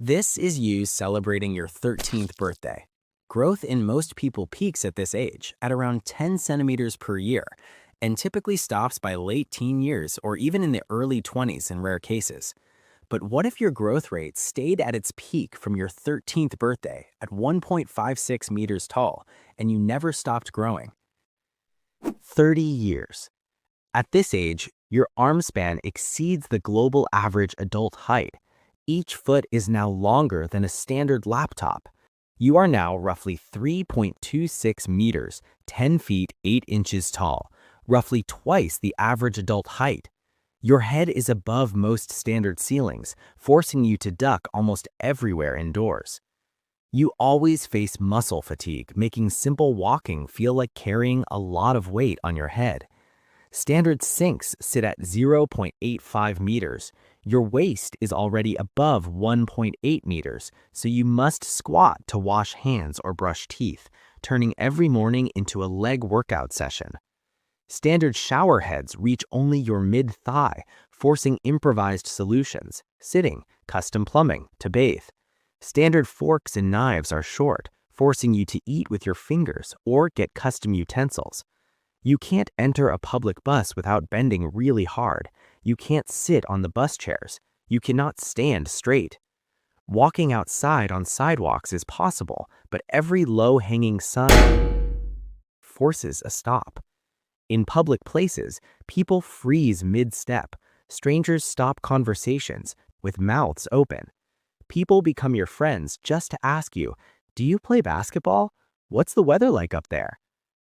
This is you celebrating your 13th birthday. Growth in most people peaks at this age, at around 10 centimeters per year, and typically stops by late teen years or even in the early 20s in rare cases. But what if your growth rate stayed at its peak from your 13th birthday at 1.56 meters tall and you never stopped growing? 30 years. At this age, your arm span exceeds the global average adult height. Each foot is now longer than a standard laptop. You are now roughly 3.26 meters, 10 feet 8 inches tall, roughly twice the average adult height. Your head is above most standard ceilings, forcing you to duck almost everywhere indoors. You always face muscle fatigue, making simple walking feel like carrying a lot of weight on your head. Standard sinks sit at 0.85 meters. Your waist is already above 1.8 meters, so you must squat to wash hands or brush teeth, turning every morning into a leg workout session. Standard shower heads reach only your mid-thigh, forcing improvised solutions, sitting, custom plumbing, to bathe. Standard forks and knives are short, forcing you to eat with your fingers or get custom utensils. You can't enter a public bus without bending really hard. You can't sit on the bus chairs. You cannot stand straight. Walking outside on sidewalks is possible, but every low-hanging sign forces a stop. In public places, people freeze mid-step. Strangers stop conversations with mouths open. People become your friends just to ask you, "Do you play basketball? What's the weather like up there?"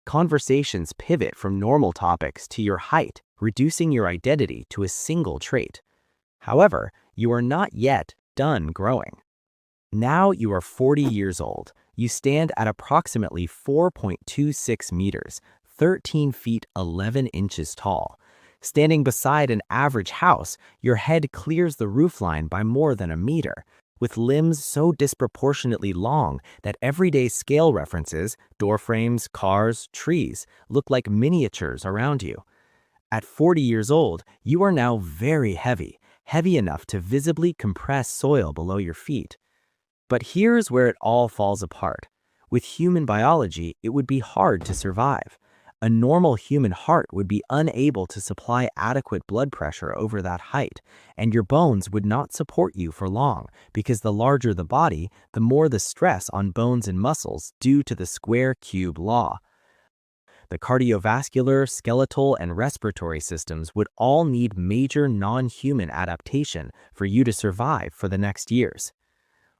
Conversations pivot from normal topics to your height, reducing your identity to a single trait. However, you are not yet done growing. Now you are 40 years old. You stand at approximately 4.26 meters, 13 feet 11 inches tall. Standing beside an average house, your head clears the roofline by more than a meter, with limbs so disproportionately long that everyday scale references, door frames, cars, trees, look like miniatures around you. At 40 years old, you are now very heavy, heavy enough to visibly compress soil below your feet. But here's where it all falls apart. With human biology, it would be hard to survive. A normal human heart would be unable to supply adequate blood pressure over that height, and your bones would not support you for long because the larger the body, the more the stress on bones and muscles due to the square cube law. The cardiovascular, skeletal, and respiratory systems would all need major non-human adaptation for you to survive for the next years.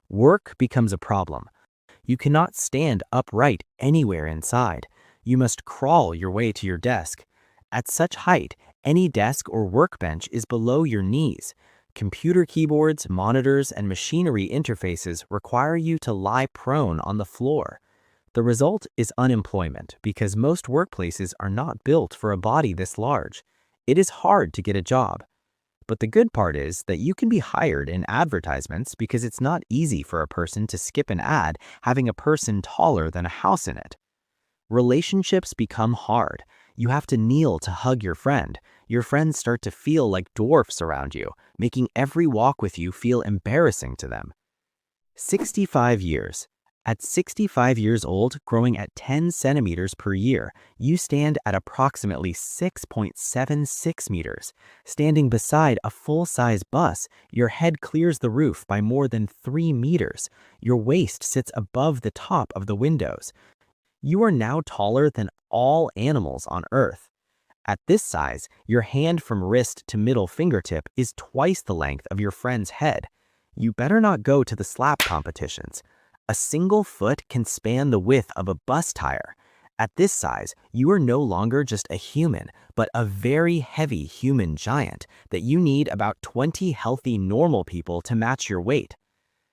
Work becomes a problem. You cannot stand upright anywhere inside. You must crawl your way to your desk. At such height, any desk or workbench is below your knees. Computer keyboards, monitors, and machinery interfaces require you to lie prone on the floor. The result is unemployment because most workplaces are not built for a body this large. It is hard to get a job. But the good part is that you can be hired in advertisements because it's not easy for a person to skip an ad having a person taller than a house in it. Relationships become hard. You have to kneel to hug your friend. Your friends start to feel like dwarfs around you, making every walk with you feel embarrassing to them. 65 years. At 65 years old, growing at 10 centimeters per year, you stand at approximately 6.76 meters. Standing beside a full-size bus, your head clears the roof by more than 3 meters. Your waist sits above the top of the windows. You are now taller than all animals on Earth. At this size, your hand from wrist to middle fingertip is twice the length of your friend's head. You better not go to the slap competitions. A single foot can span the width of a bus tire. At this size, you are no longer just a human, but a very heavy human giant that you need about 20 healthy normal people to match your weight.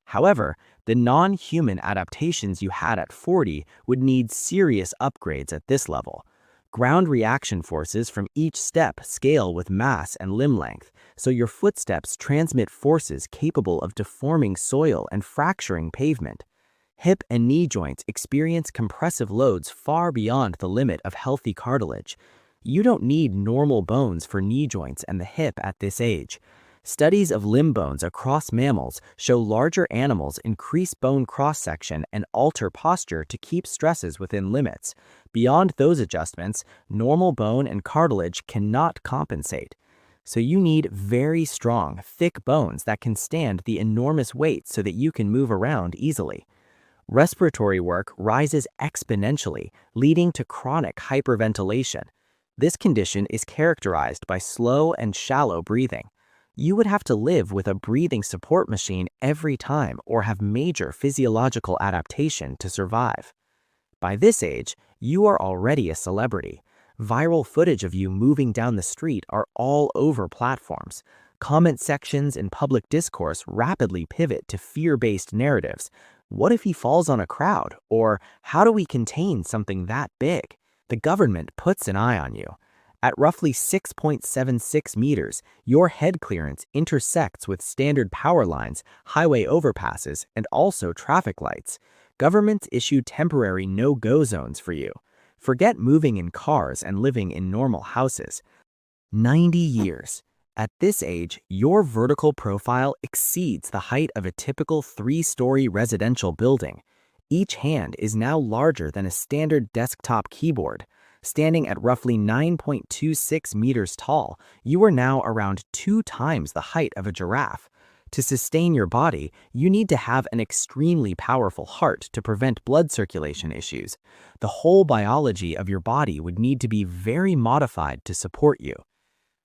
However, the non-human adaptations you had at 40 would need serious upgrades at this level. Ground reaction forces from each step scale with mass and limb length, so your footsteps transmit forces capable of deforming soil and fracturing pavement. Hip and knee joints experience compressive loads far beyond the limit of healthy cartilage. You don't need normal bones for knee joints and the hip at this age. Studies of limb bones across mammals show larger animals increase bone cross-section and alter posture to keep stresses within limits. Beyond those adjustments, normal bone and cartilage cannot compensate. So you need very strong, thick bones that can stand the enormous weight so that you can move around easily. Respiratory work rises exponentially, leading to chronic hyperventilation. This condition is characterized by slow and shallow breathing. You would have to live with a breathing support machine every time or have major physiological adaptation to survive. By this age, you are already a celebrity. Viral footage of you moving down the street are all over platforms. Comment sections and public discourse rapidly pivot to fear-based narratives. What if he falls on a crowd? Or how do we contain something that big? The government puts an eye on you. At roughly 6.76 meters, your head clearance intersects with standard power lines, highway overpasses, and also traffic lights. Governments issue temporary no-go zones for you. Forget moving in cars and living in normal houses. 90 years. At this age, your vertical profile exceeds the height of a typical 3-story residential building. Each hand is now larger than a standard desktop keyboard. Standing at roughly 9.26 meters tall, you are now around 2 times the height of a giraffe. To sustain your body, you need to have an extremely powerful heart to prevent blood circulation issues. The whole biology of your body would need to be very modified to support you.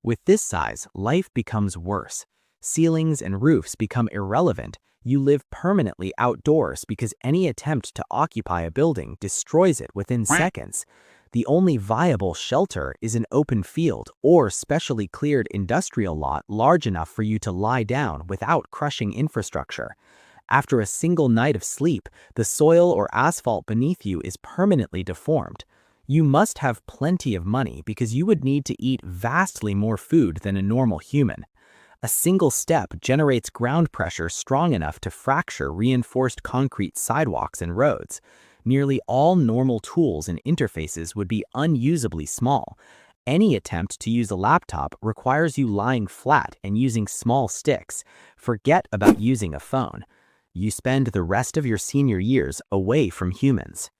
With this size, life becomes worse. Ceilings and roofs become irrelevant. You live permanently outdoors because any attempt to occupy a building destroys it within seconds. The only viable shelter is an open field or specially cleared industrial lot large enough for you to lie down without crushing infrastructure. After a single night of sleep, the soil or asphalt beneath you is permanently deformed. You must have plenty of money because you would need to eat vastly more food than a normal human. A single step generates ground pressure strong enough to fracture reinforced concrete sidewalks and roads. Nearly all normal tools and interfaces would be unusably small. Any attempt to use a laptop requires you lying flat and using small sticks. Forget about using a phone. You spend the rest of your senior years away from humans.